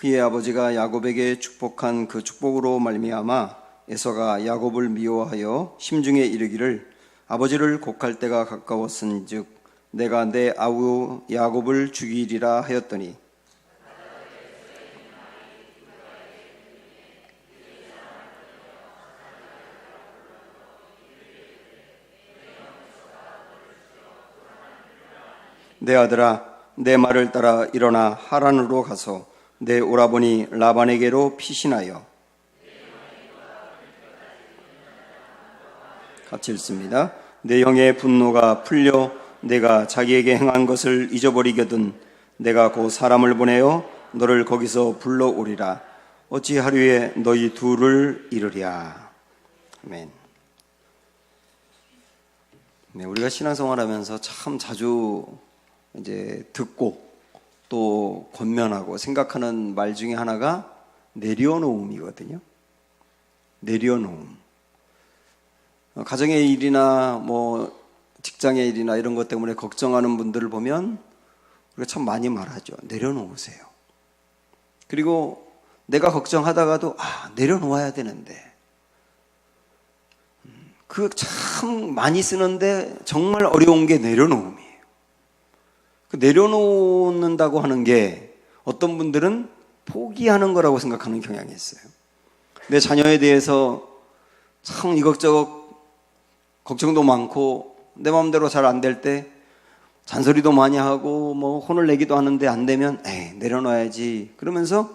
그의 아버지가 야곱에게 축복한 그 축복으로 말미암아 에서가 야곱을 미워하여 심중에 이르기를 아버지를 곡할 때가 가까웠은즉 내가 내 아우 야곱을 죽이리라 하였더니 내 아들아 내 말을 따라 일어나 하란으로 가서 내 오라버니 라반에게로 피신하여 같이 읽습니다. 내 형의 분노가 풀려 내가 자기에게 행한 것을 잊어버리거든 내가 곧 사람을 보내어 너를 거기서 불러오리라. 어찌 하루에 너희 둘을 이르랴. 아멘. 네, 우리가 신앙생활하면서 참 자주 이제 듣고 또 권면하고 생각하는 말 중에 하나가 내려놓음이거든요. 내려놓음. 가정의 일이나 뭐 직장의 일이나 이런 것 때문에 걱정하는 분들을 보면 우리가 참 많이 말하죠. 내려놓으세요. 그리고 내가 걱정하다가도 내려놓아야 되는데 그 참 많이 쓰는데 정말 어려운 게 내려놓음이에요. 그 내려놓는다고 하는 게 어떤 분들은 포기하는 거라고 생각하는 경향이 있어요. 내 자녀에 대해서 참 이것저것 걱정도 많고 내 마음대로 잘 안 될 때 잔소리도 많이 하고 뭐 혼을 내기도 하는데 안 되면 내려놔야지 그러면서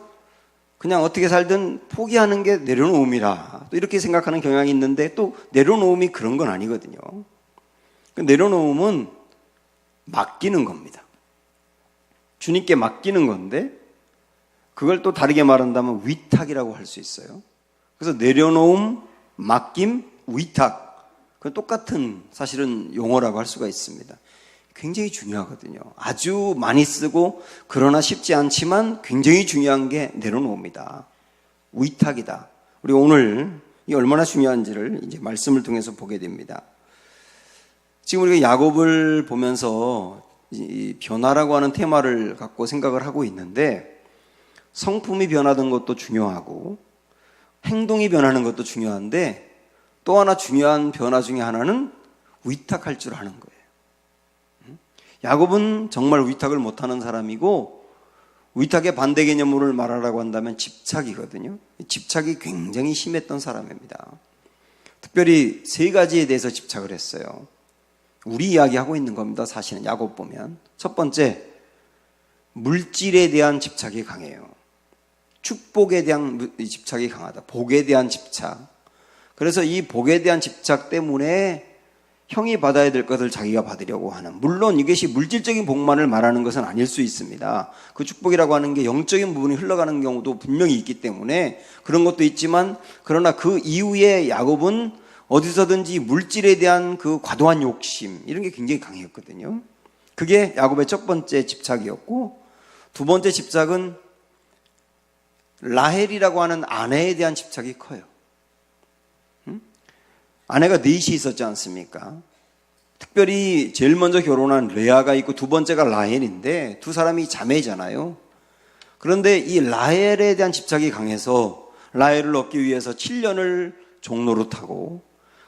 그냥 어떻게 살든 포기하는 게 내려놓음이라 또 이렇게 생각하는 경향이 있는데 또 내려놓음이 그런 건 아니거든요. 그 내려놓음은 맡기는 겁니다. 주님께 맡기는 건데 그걸 또 다르게 말한다면 위탁이라고 할 수 있어요. 그래서 내려놓음, 맡김, 위탁 그건 똑같은 사실은 용어라고 할 수가 있습니다. 굉장히 중요하거든요. 아주 많이 쓰고 그러나 쉽지 않지만 굉장히 중요한 게 내려놓습니다. 위탁이다. 우리 오늘 이 얼마나 중요한지를 이제 말씀을 통해서 보게 됩니다. 지금 우리가 야곱을 보면서 이 변화라고 하는 테마를 갖고 생각을 하고 있는데 성품이 변하는 것도 중요하고 행동이 변하는 것도 중요한데 또 하나 중요한 변화 중에 하나는 위탁할 줄 아는 거예요. 야곱은 정말 위탁을 못하는 사람이고 위탁의 반대 개념을 말하라고 한다면 집착이거든요. 집착이 굉장히 심했던 사람입니다. 특별히 세 가지에 대해서 집착을 했어요. 우리 이야기하고 있는 겁니다. 사실은 야곱 보면 첫 번째, 물질에 대한 집착이 강해요. 축복에 대한 집착이 강하다. 복에 대한 집착. 그래서 이 복에 대한 집착 때문에 형이 받아야 될 것을 자기가 받으려고 하는, 물론 이것이 물질적인 복만을 말하는 것은 아닐 수 있습니다. 그 축복이라고 하는 게 영적인 부분이 흘러가는 경우도 분명히 있기 때문에 그런 것도 있지만 그러나 그 이후에 야곱은 어디서든지 물질에 대한 그 과도한 욕심 이런 게 굉장히 강했거든요. 그게 야곱의 첫 번째 집착이었고 두 번째 집착은 라헬이라고 하는 아내에 대한 집착이 커요. 아내가 넷이 있었지 않습니까? 특별히 제일 먼저 결혼한 레아가 있고 두 번째가 라헬인데 두 사람이 자매잖아요. 그런데 이 라헬에 대한 집착이 강해서 라헬을 얻기 위해서 7년을 종노릇하고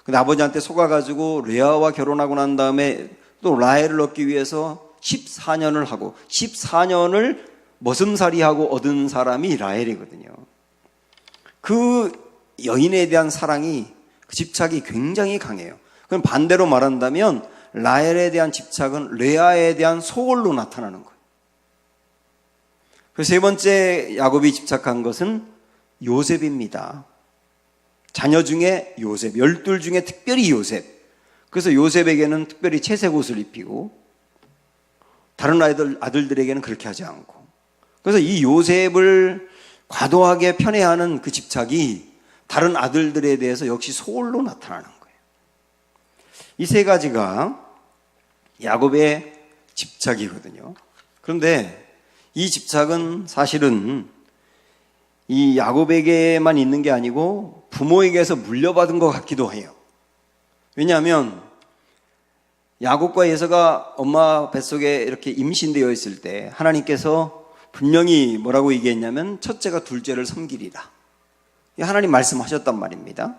근데 아버지한테 속아가지고 레아와 결혼하고 난 다음에 또 라헬을 얻기 위해서 14년을 하고 14년을 머슴살이하고 얻은 사람이 라헬이거든요. 그 여인에 대한 사랑이 그 집착이 굉장히 강해요. 그럼 반대로 말한다면 라헬에 대한 집착은 레아에 대한 소홀로 나타나는 거예요. 그 세 번째 야곱이 집착한 것은 요셉입니다. 자녀 중에 요셉, 12 중에 특별히 요셉. 그래서 요셉에게는 특별히 채색 옷을 입히고 다른 아들들에게는 그렇게 하지 않고 그래서 이 요셉을 과도하게 편애하는 그 집착이 다른 아들들에 대해서 역시 소홀로 나타나는 거예요. 이 세 가지가 야곱의 집착이거든요. 그런데 이 집착은 사실은 이 야곱에게만 있는 게 아니고 부모에게서 물려받은 것 같기도 해요. 왜냐하면 야곱과 에서가 엄마 뱃속에 이렇게 임신되어 있을 때 하나님께서 분명히 뭐라고 얘기했냐면 첫째가 둘째를 섬기리라. 하나님 말씀하셨단 말입니다.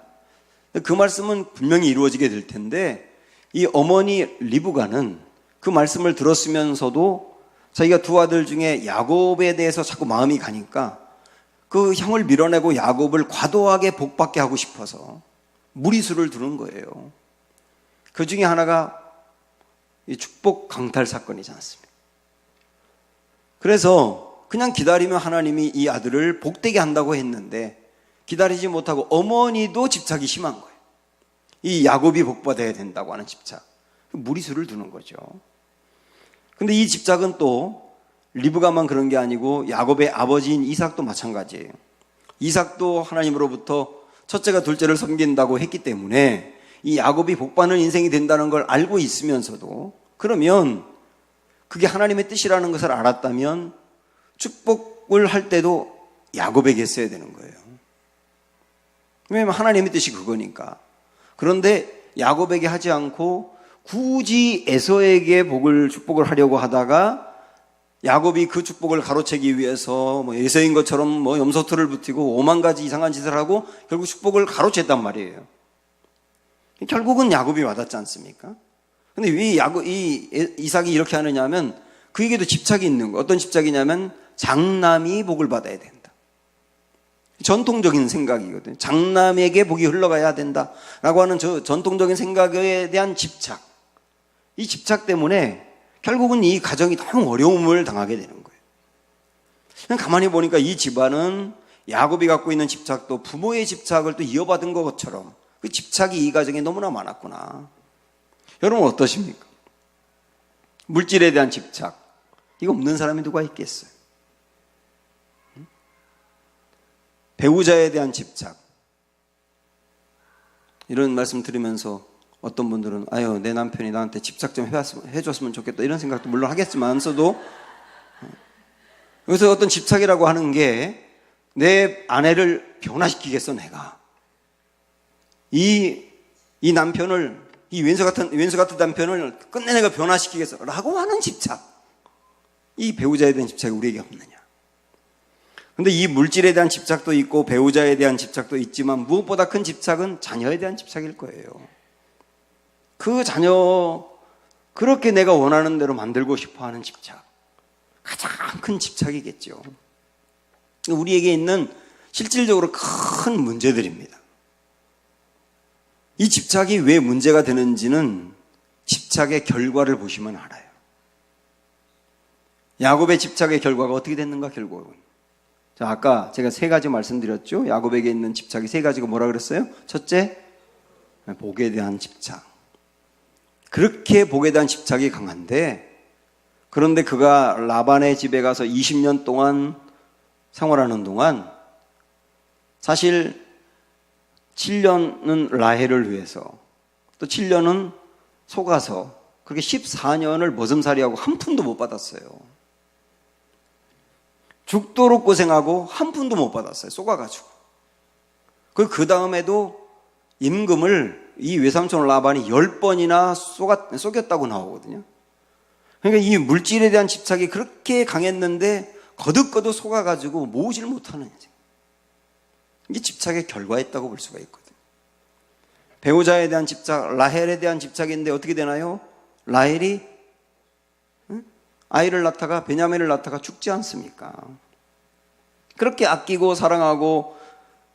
그 말씀은 분명히 이루어지게 될 텐데 이 어머니 리브가는 그 말씀을 들었으면서도 자기가 두 아들 중에 야곱에 대해서 자꾸 마음이 가니까 그 형을 밀어내고 야곱을 과도하게 복받게 하고 싶어서 무리수를 두는 거예요. 그 중에 하나가 이 축복 강탈 사건이지 않습니까? 그래서 그냥 기다리면 하나님이 이 아들을 복되게 한다고 했는데 기다리지 못하고 어머니도 집착이 심한 거예요. 이 야곱이 복받아야 된다고 하는 집착. 무리수를 두는 거죠. 근데 이 집착은 또 리브가만 그런 게 아니고 야곱의 아버지인 이삭도 마찬가지예요. 이삭도 하나님으로부터 첫째가 둘째를 섬긴다고 했기 때문에 이 야곱이 복받는 인생이 된다는 걸 알고 있으면서도 그러면 그게 하나님의 뜻이라는 것을 알았다면 축복을 할 때도 야곱에게 써야 되는 거예요. 왜냐하면 하나님의 뜻이 그거니까. 그런데 야곱에게 하지 않고 굳이 에서에게 축복을 하려고 하다가 야곱이 그 축복을 가로채기 위해서 에서인 것처럼 염소털을 붙이고 5만 가지 이상한 짓을 하고 결국 축복을 가로챘단 말이에요. 결국은 야곱이 와닿지 않습니까? 근데 왜 이삭이 이렇게 하느냐 하면 그에게도 집착이 있는 거예요. 어떤 집착이냐면 장남이 복을 받아야 된다. 전통적인 생각이거든요. 장남에게 복이 흘러가야 된다라고 하는 저 전통적인 생각에 대한 집착. 이 집착 때문에 결국은 이 가정이 너무 어려움을 당하게 되는 거예요. 그냥 가만히 보니까 이 집안은 야곱이 갖고 있는 집착도 부모의 집착을 또 이어받은 것처럼 그 집착이 이 가정에 너무나 많았구나. 여러분 어떠십니까? 물질에 대한 집착. 이거 없는 사람이 누가 있겠어요? 배우자에 대한 집착. 이런 말씀 들으면서 어떤 분들은 아유 내 남편이 나한테 집착 좀 해줬으면 좋겠다 이런 생각도 물론 하겠지만서도 여기서 어떤 집착이라고 하는 게 내 아내를 변화시키겠어 내가 이 남편을 이 왼수 같은 남편을 끝내 내가 변화시키겠어 라고 하는 집착. 이 배우자에 대한 집착이 우리에게 없느냐. 근데 이 물질에 대한 집착도 있고 배우자에 대한 집착도 있지만 무엇보다 큰 집착은 자녀에 대한 집착일 거예요. 그 자녀 그렇게 내가 원하는 대로 만들고 싶어 하는 집착. 가장 큰 집착이겠죠. 우리에게 있는 실질적으로 큰 문제들입니다. 이 집착이 왜 문제가 되는지는 집착의 결과를 보시면 알아요. 야곱의 집착의 결과가 어떻게 됐는가 결국은. 자, 아까 제가 세 가지 말씀드렸죠. 야곱에게 있는 집착이 세 가지가 뭐라 그랬어요? 첫째, 복에 대한 집착. 그렇게 복에 대한 집착이 강한데 그런데 그가 라반의 집에 가서 20년 동안 생활하는 동안 사실 7년은 라헬을 위해서 또 7년은 속아서 그렇게 14년을 머슴살이하고 한 푼도 못 받았어요. 죽도록 고생하고 한 푼도 못 받았어요. 속아가지고. 그 다음에도 임금을 이 외삼촌 라반이 10번이나 속였다고 나오거든요. 그러니까 이 물질에 대한 집착이 그렇게 강했는데 거듭거듭 속아가지고 모으질 못하는 인생. 이게 집착의 결과였다고 볼 수가 있거든요. 배우자에 대한 집착, 라헬에 대한 집착인데 어떻게 되나요? 라헬이 아이를 낳다가 베냐민을 낳다가 죽지 않습니까? 그렇게 아끼고 사랑하고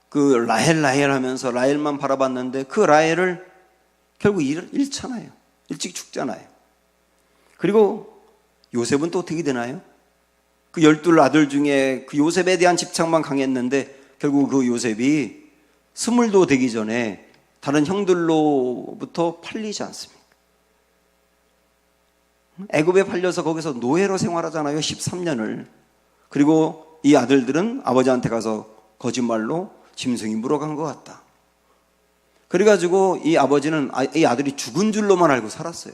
그 라헬 하면서 라헬만 바라봤는데 그 라헬을 결국 잃잖아요. 일찍 죽잖아요. 그리고 요셉은 또 어떻게 되나요? 그 12 아들 중에 그 요셉에 대한 집착만 강했는데 결국 그 요셉이 스물도 되기 전에 다른 형들로부터 팔리지 않습니까? 애굽에 팔려서 거기서 노예로 생활하잖아요. 13년을. 그리고 이 아들들은 아버지한테 가서 거짓말로 짐승이 물어간 것 같다. 그래가지고 이 아버지는 이 아들이 죽은 줄로만 알고 살았어요.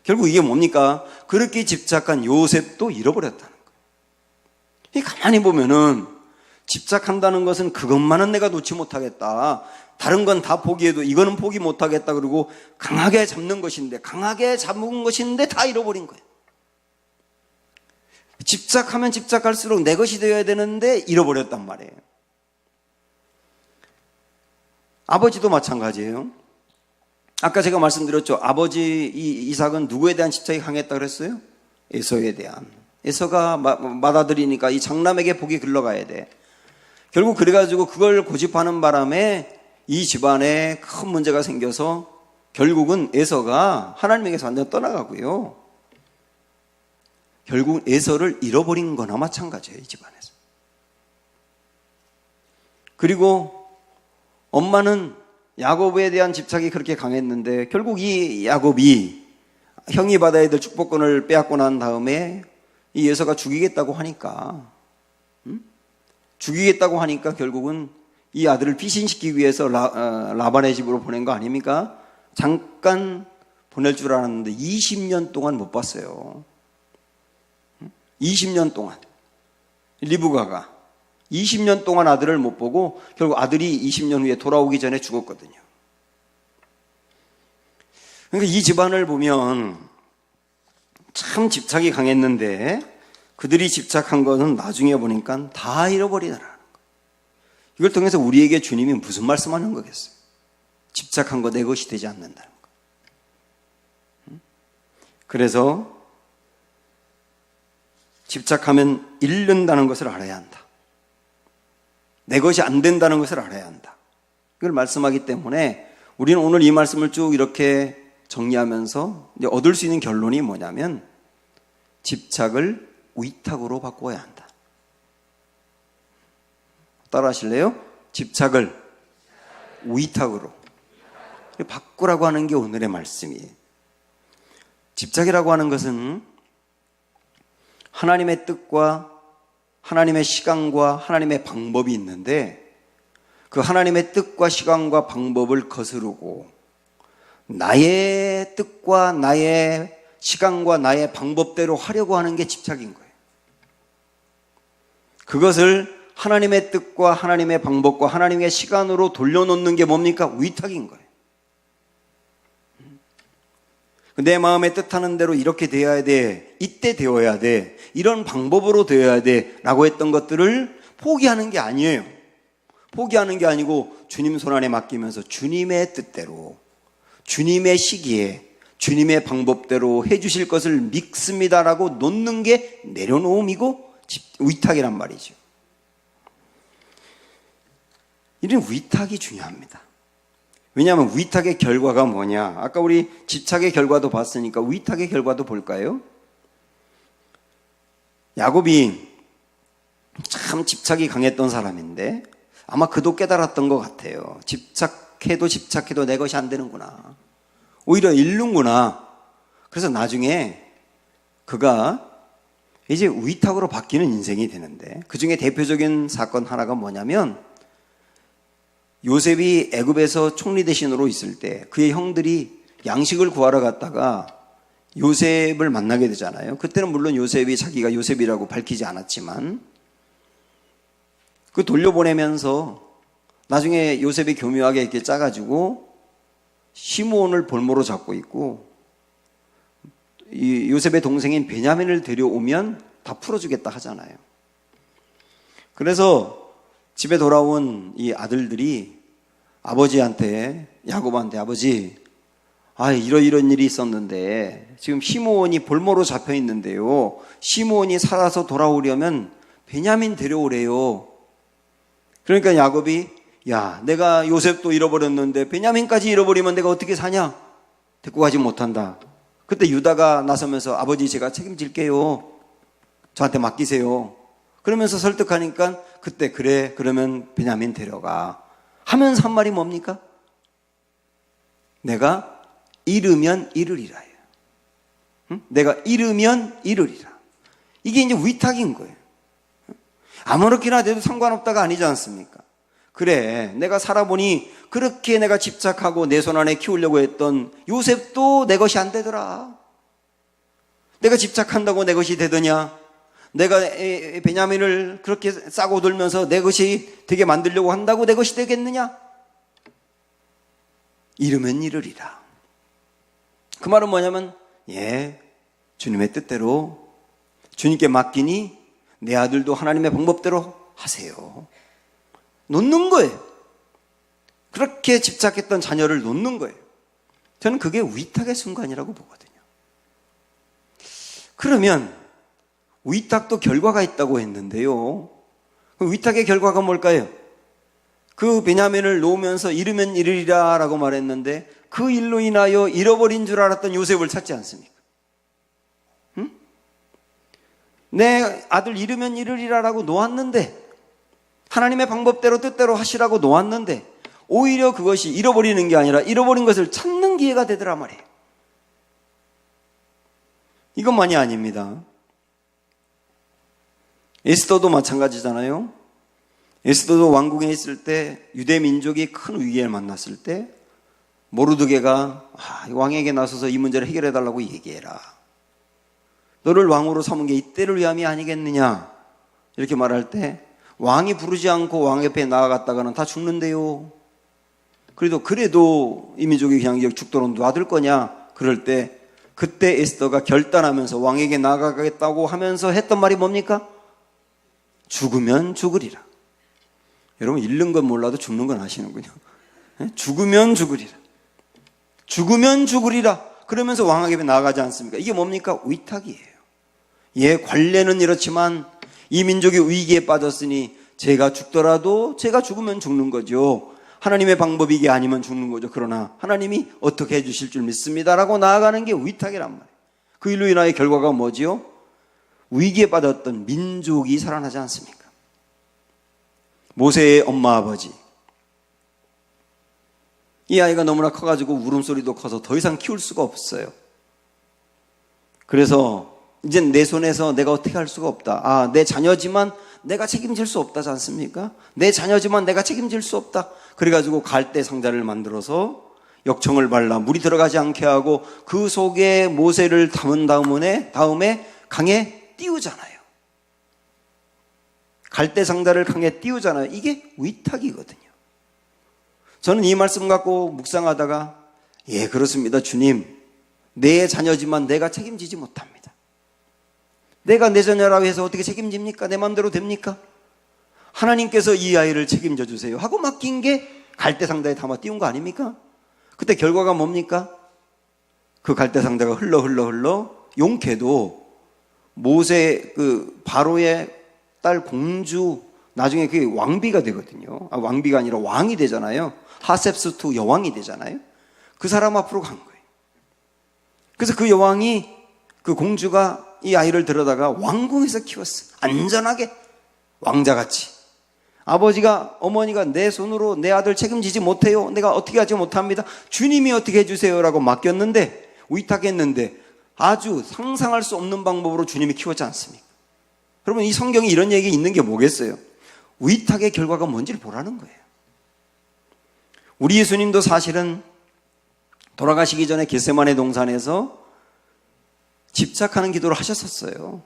결국 이게 뭡니까? 그렇게 집착한 요셉도 잃어버렸다는 거예요. 가만히 보면은 집착한다는 것은 그것만은 내가 놓지 못하겠다. 다른 건 다 포기해도 이거는 포기 못하겠다. 그리고 강하게 잡는 것인데 다 잃어버린 거예요. 집착하면 집착할수록 내 것이 되어야 되는데 잃어버렸단 말이에요. 아버지도 마찬가지예요. 아까 제가 말씀드렸죠. 아버지 이삭은 누구에 대한 집착이 강했다 그랬어요? 에서에 대한. 에서가 받아들이니까 이 장남에게 복이 흘러가야 돼. 결국 그래가지고 그걸 고집하는 바람에 이 집안에 큰 문제가 생겨서 결국은 에서가 하나님에게서 완전 떠나가고요. 결국 에서를 잃어버린 거나 마찬가지예요, 이 집안에서. 그리고 엄마는 야곱에 대한 집착이 그렇게 강했는데 결국 이 야곱이 형이 받아야 될 축복권을 빼앗고 난 다음에 이 에서가 죽이겠다고 하니까 결국은 이 아들을 피신시키기 위해서 라반의 집으로 보낸 거 아닙니까? 잠깐 보낼 줄 알았는데 20년 동안 못 봤어요. 20년 동안 리브가가 20년 동안 아들을 못 보고 결국 아들이 20년 후에 돌아오기 전에 죽었거든요. 그러니까 이 집안을 보면 참 집착이 강했는데 그들이 집착한 것은 나중에 보니까 다 잃어버리더라는 거. 이걸 통해서 우리에게 주님이 무슨 말씀하는 거겠어요? 집착한 거 내 것이 되지 않는다는 거. 그래서 집착하면 잃는다는 것을 알아야 한다. 내 것이 안 된다는 것을 알아야 한다. 이걸 말씀하기 때문에 우리는 오늘 이 말씀을 쭉 이렇게 정리하면서 이제 얻을 수 있는 결론이 뭐냐면 집착을 위탁으로 바꿔야 한다. 따라 하실래요? 집착을 위탁으로 바꾸라고 하는 게 오늘의 말씀이에요. 집착이라고 하는 것은 하나님의 뜻과 하나님의 시간과 하나님의 방법이 있는데 그 하나님의 뜻과 시간과 방법을 거스르고 나의 뜻과 나의 시간과 나의 방법대로 하려고 하는 게 집착인 거예요. 그것을 하나님의 뜻과 하나님의 방법과 하나님의 시간으로 돌려놓는 게 뭡니까? 위탁인 거예요. 내 마음에 뜻하는 대로 이렇게 되어야 돼, 이때 되어야 돼, 이런 방법으로 되어야 돼 라고 했던 것들을 포기하는 게 아니에요. 포기하는 게 아니고 주님 손안에 맡기면서 주님의 뜻대로 주님의 시기에 주님의 방법대로 해주실 것을 믿습니다라고 놓는 게 내려놓음이고 위탁이란 말이죠. 이런 위탁이 중요합니다. 왜냐하면 위탁의 결과가 뭐냐? 아까 우리 집착의 결과도 봤으니까 위탁의 결과도 볼까요? 야곱이 참 집착이 강했던 사람인데 아마 그도 깨달았던 것 같아요. 집착해도 내 것이 안 되는구나. 오히려 잃는구나. 그래서 나중에 그가 이제 위탁으로 바뀌는 인생이 되는데 그 중에 대표적인 사건 하나가 뭐냐면 요셉이 애굽에서 총리 대신으로 있을 때 그의 형들이 양식을 구하러 갔다가 요셉을 만나게 되잖아요. 그때는 물론 요셉이 자기가 요셉이라고 밝히지 않았지만 그 돌려보내면서 나중에 요셉이 교묘하게 이렇게 짜가지고 시므온을 볼모로 잡고 있고 이 요셉의 동생인 베냐민을 데려오면 다 풀어주겠다 하잖아요. 그래서 집에 돌아온 이 아들들이 아버지한테, 야곱한테 아버지, 이런 일이 있었는데 지금 시므온이 볼모로 잡혀 있는데요. 시므온이 살아서 돌아오려면 베냐민 데려오래요. 그러니까 야곱이 야, 내가 요셉도 잃어버렸는데 베냐민까지 잃어버리면 내가 어떻게 사냐? 데리고 가지 못한다. 그때 유다가 나서면서 아버지 제가 책임질게요. 저한테 맡기세요. 그러면서 설득하니까 그때 그래 그러면 베냐민 데려가 하면서 한 말이 뭡니까? 내가 잃으면 잃으리라. 응? 내가 잃으면 잃으리라. 이게 이제 위탁인 거예요. 아무렇게나 돼도 상관없다가 아니지 않습니까? 그래 내가 살아보니 그렇게 내가 집착하고 내 손 안에 키우려고 했던 요셉도 내 것이 안 되더라. 내가 집착한다고 내 것이 되더냐? 내가 베냐민을 그렇게 싸고 돌면서 내 것이 되게 만들려고 한다고 내 것이 되겠느냐? 잃으면 잃으리라. 그 말은 뭐냐면 주님의 뜻대로 주님께 맡기니 내 아들도 하나님의 방법대로 하세요. 놓는 거예요. 그렇게 집착했던 자녀를 놓는 거예요. 저는 그게 위탁의 순간이라고 보거든요. 그러면 위탁도 결과가 있다고 했는데요. 그 위탁의 결과가 뭘까요? 그 베냐민을 놓으면서 잃으면 잃으리라 라고 말했는데 그 일로 인하여 잃어버린 줄 알았던 요셉을 찾지 않습니까? 응? 내 아들 잃으면 잃으리라 라고 놓았는데, 하나님의 방법대로 뜻대로 하시라고 놓았는데 오히려 그것이 잃어버리는 게 아니라 잃어버린 것을 찾는 기회가 되더라 말이에요. 이것만이 아닙니다. 에스더도 마찬가지잖아요. 에스더도 왕궁에 있을 때 유대 민족이 큰 위기를 만났을 때 모르드게가 왕에게 나서서 이 문제를 해결해 달라고 얘기해라. 너를 왕으로 삼은 게 이때를 위함이 아니겠느냐 이렇게 말할 때 왕이 부르지 않고 왕 옆에 나아갔다가는 다 죽는데요. 그래도 이 민족이 그냥 죽도록 놔둘 거냐? 그럴 때 그때 에스더가 결단하면서 왕에게 나아가겠다고 하면서 했던 말이 뭡니까? 죽으면 죽으리라. 여러분 잃는 건 몰라도 죽는 건 아시는군요. 죽으면 죽으리라. 죽으면 죽으리라. 그러면서 왕에게 나아가지 않습니까? 이게 뭡니까? 위탁이에요. 예, 관례는 이렇지만 이 민족이 위기에 빠졌으니 제가 죽더라도 제가 죽으면 죽는 거죠. 하나님의 방법이 이게 아니면 죽는 거죠. 그러나 하나님이 어떻게 해주실 줄 믿습니다라고 나아가는 게 위탁이란 말이에요. 그 일로 인하여 결과가 뭐지요? 위기에 빠졌던 민족이 살아나지 않습니까? 모세의 엄마 아버지, 이 아이가 너무나 커가지고 울음소리도 커서 더 이상 키울 수가 없어요. 그래서 이제 내 손에서 내가 어떻게 할 수가 없다. 내 자녀지만 내가 책임질 수 없다지 않습니까? 내 자녀지만 내가 책임질 수 없다. 그래가지고 갈대 상자를 만들어서 역청을 발라 물이 들어가지 않게 하고 그 속에 모세를 담은 다음에 강에 띄우잖아요. 갈대 상자를 강에 띄우잖아요. 이게 위탁이거든요. 저는 이 말씀 갖고 묵상하다가 예, 그렇습니다. 주님, 내 자녀지만 내가 책임지지 못합니다. 내가 내 자녀라고 해서 어떻게 책임집니까? 내 마음대로 됩니까? 하나님께서 이 아이를 책임져 주세요 하고 맡긴 게 갈대 상자에 담아 띄운 거 아닙니까? 그때 결과가 뭡니까? 그 갈대 상자가 흘러 용케도 모세 그 바로의 딸 공주 나중에 그게 왕비가 되거든요. 왕비가 아니라 왕이 되잖아요. 하셉스투 여왕이 되잖아요. 그 사람 앞으로 간 거예요. 그래서 그 여왕이 그 공주가 이 아이를 데려다가 왕궁에서 키웠어. 안전하게 왕자같이. 아버지가 어머니가 내 손으로 내 아들 책임지지 못해요. 내가 어떻게 하지 못합니다. 주님이 어떻게 해주세요 라고 맡겼는데 위탁했는데 아주 상상할 수 없는 방법으로 주님이 키웠지 않습니까? 여러분 이 성경에 이런 얘기 있는 게 뭐겠어요? 위탁의 결과가 뭔지를 보라는 거예요. 우리 예수님도 사실은 돌아가시기 전에 겟세마네 동산에서 집착하는 기도를 하셨었어요.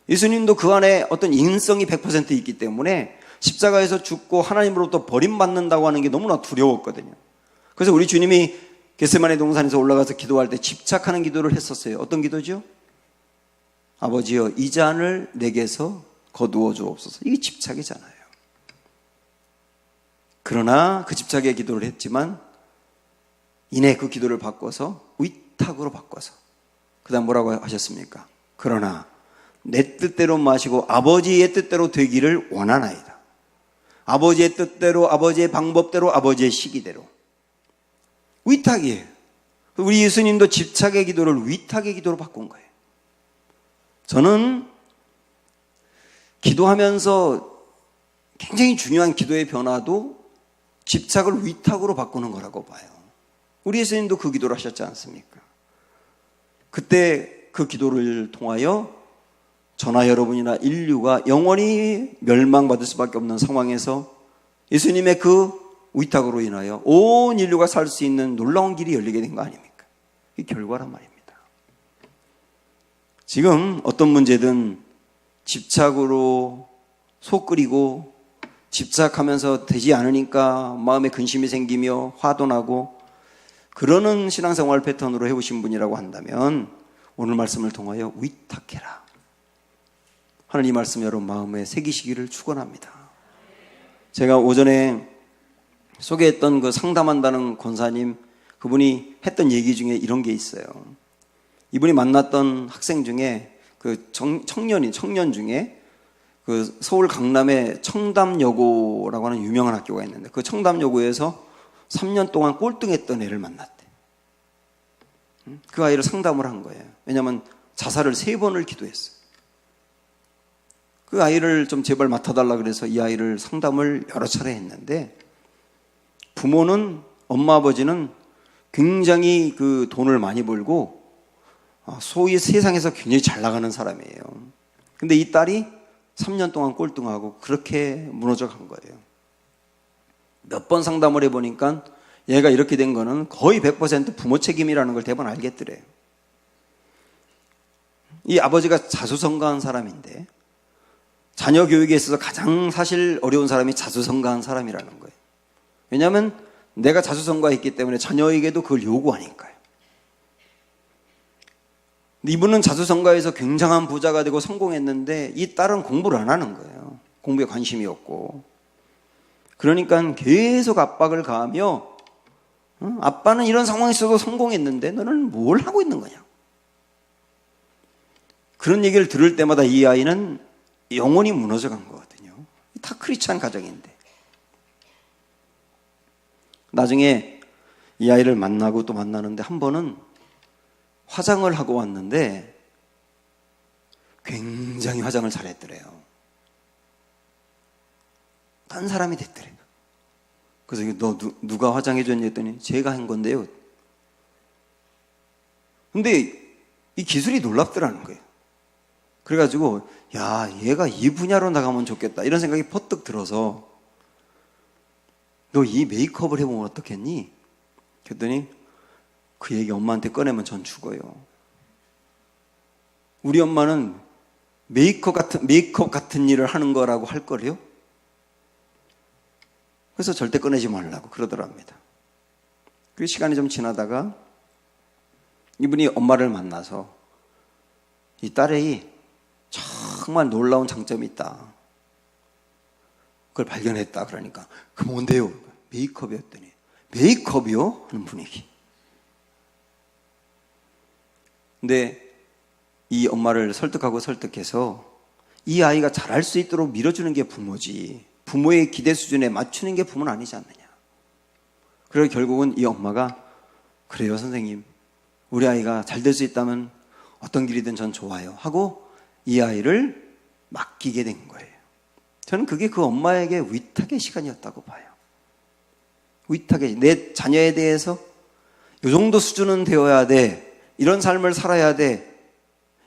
예수님도 그 안에 어떤 인성이 100% 있기 때문에 십자가에서 죽고 하나님으로부터 버림받는다고 하는 게 너무나 두려웠거든요. 그래서 우리 주님이 겟세마네 동산에서 올라가서 기도할 때 집착하는 기도를 했었어요. 어떤 기도죠? 아버지여 이 잔을 내게서 거두어 주옵소서. 이게 집착이잖아요. 그러나 그 집착의 기도를 했지만 이내 그 기도를 바꿔서 위탁으로 바꿔서 그 다음 뭐라고 하셨습니까? 그러나 내 뜻대로 마시고 아버지의 뜻대로 되기를 원하나이다. 아버지의 뜻대로, 아버지의 방법대로, 아버지의 시기대로. 위탁이에요. 우리 예수님도 집착의 기도를 위탁의 기도로 바꾼 거예요. 저는 기도하면서 굉장히 중요한 기도의 변화도 집착을 위탁으로 바꾸는 거라고 봐요. 우리 예수님도 그 기도를 하셨지 않습니까? 그때 그 기도를 통하여 저나 여러분이나 인류가 영원히 멸망받을 수밖에 없는 상황에서 예수님의 그 위탁으로 인하여 온 인류가 살 수 있는 놀라운 길이 열리게 된 거 아닙니까? 이 결과란 말입니다. 지금 어떤 문제든 집착으로 속 끓이고 집착하면서 되지 않으니까 마음에 근심이 생기며 화도 나고 그러는 신앙생활 패턴으로 해오신 분이라고 한다면 오늘 말씀을 통하여 위탁해라. 하나님 이 말씀 여러분 마음에 새기시기를 축원합니다. 제가 오전에 소개했던 그 상담한다는 권사님, 그분이 했던 얘기 중에 이런 게 있어요. 이분이 만났던 학생 중에 그 청년 중에 그 서울 강남에 청담여고라고 하는 유명한 학교가 있는데 그 청담여고에서 3년 동안 꼴등했던 애를 만났대. 그 아이를 상담을 한 거예요. 왜냐하면 자살을 3번을 기도했어요. 그 아이를 좀 제발 맡아달라 그래서 이 아이를 상담을 여러 차례 했는데 부모는, 엄마 아버지는 굉장히 그 돈을 많이 벌고 소위 세상에서 굉장히 잘 나가는 사람이에요. 근데 이 딸이 3년 동안 꼴등하고 그렇게 무너져 간 거예요. 몇 번 상담을 해보니까 얘가 이렇게 된 거는 거의 100% 부모 책임이라는 걸 대번 알겠더래요. 이 아버지가 자수성가한 사람인데 자녀 교육에 있어서 가장 사실 어려운 사람이 자수성가한 사람이라는 거예요. 왜냐하면 내가 자수성가했기 때문에 자녀에게도 그걸 요구하니까요. 이분은 자수성가해서 굉장한 부자가 되고 성공했는데 이 딸은 공부를 안 하는 거예요. 공부에 관심이 없고. 그러니까 계속 압박을 가하며 아빠는 이런 상황에 있어도 성공했는데 너는 뭘 하고 있는 거냐. 그런 얘기를 들을 때마다 이 아이는 영혼이 무너져 간 거거든요. 다 크리스찬 가정인데. 나중에 이 아이를 만나고 또 만나는데 한 번은 화장을 하고 왔는데 굉장히 화장을 잘했더래요. 딴 사람이 됐더래요. 그래서 너 누가 화장해 줬니 했더니 제가 한 건데요. 근데 이 기술이 놀랍더라는 거예요. 그래가지고 야, 얘가 이 분야로 나가면 좋겠다 이런 생각이 퍼뜩 들어서 너 이 메이크업을 해보면 어떻겠니? 그랬더니 그 얘기 엄마한테 꺼내면 전 죽어요. 우리 엄마는 메이크업 같은 일을 하는 거라고 할 거래요? 그래서 절대 꺼내지 말라고 그러더랍니다. 그 시간이 좀 지나다가 이분이 엄마를 만나서 이 딸이 정말 놀라운 장점이 있다. 그걸 발견했다. 그러니까 그 뭔데요? 메이크업이었더니 메이크업이요? 하는 분위기. 근데 이 엄마를 설득해서 이 아이가 잘할 수 있도록 밀어주는 게 부모지 부모의 기대 수준에 맞추는 게 부모는 아니지 않느냐. 그래서 결국은 이 엄마가 그래요 선생님, 우리 아이가 잘 될 수 있다면 어떤 길이든 전 좋아요 하고 이 아이를 맡기게 된 거예요. 저는 그게 그 엄마에게 위탁의 시간이었다고 봐요. 위탁의, 내 자녀에 대해서 이 정도 수준은 되어야 돼, 이런 삶을 살아야 돼,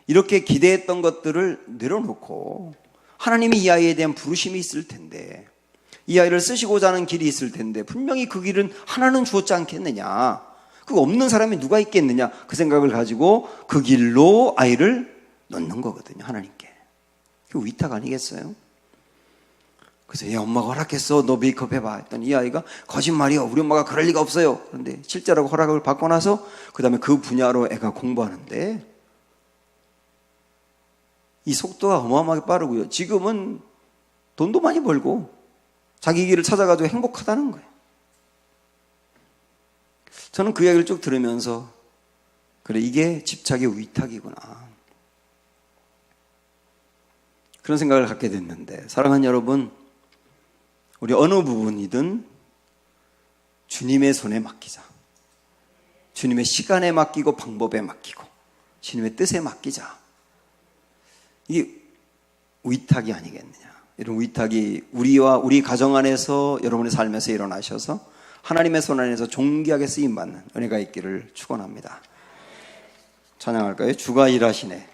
이렇게 기대했던 것들을 내려놓고 하나님이 이 아이에 대한 부르심이 있을 텐데, 이 아이를 쓰시고자 하는 길이 있을 텐데 분명히 그 길은 하나는 주었지 않겠느냐, 그거 없는 사람이 누가 있겠느냐, 그 생각을 가지고 그 길로 아이를 놓는 거거든요. 하나님께. 그 위탁 아니겠어요? 그래서 얘 엄마가 허락했어, 너 메이크업 해봐 했더니 이 아이가 거짓말이요, 우리 엄마가 그럴 리가 없어요. 그런데 실제로 허락을 받고 나서 그 다음에 그 분야로 애가 공부하는데 이 속도가 어마어마하게 빠르고요. 지금은 돈도 많이 벌고 자기 길을 찾아가지고 행복하다는 거예요. 저는 그 이야기를 쭉 들으면서 그래, 이게 집착의 위탁이구나, 그런 생각을 갖게 됐는데, 사랑하는 여러분, 우리 어느 부분이든 주님의 손에 맡기자. 주님의 시간에 맡기고 방법에 맡기고 주님의 뜻에 맡기자. 이게 위탁이 아니겠느냐. 이런 위탁이 우리와 우리 가정 안에서 여러분의 삶에서 일어나셔서 하나님의 손 안에서 존귀하게 쓰임받는 은혜가 있기를 축원합니다. 찬양할까요? 주가 일하시네.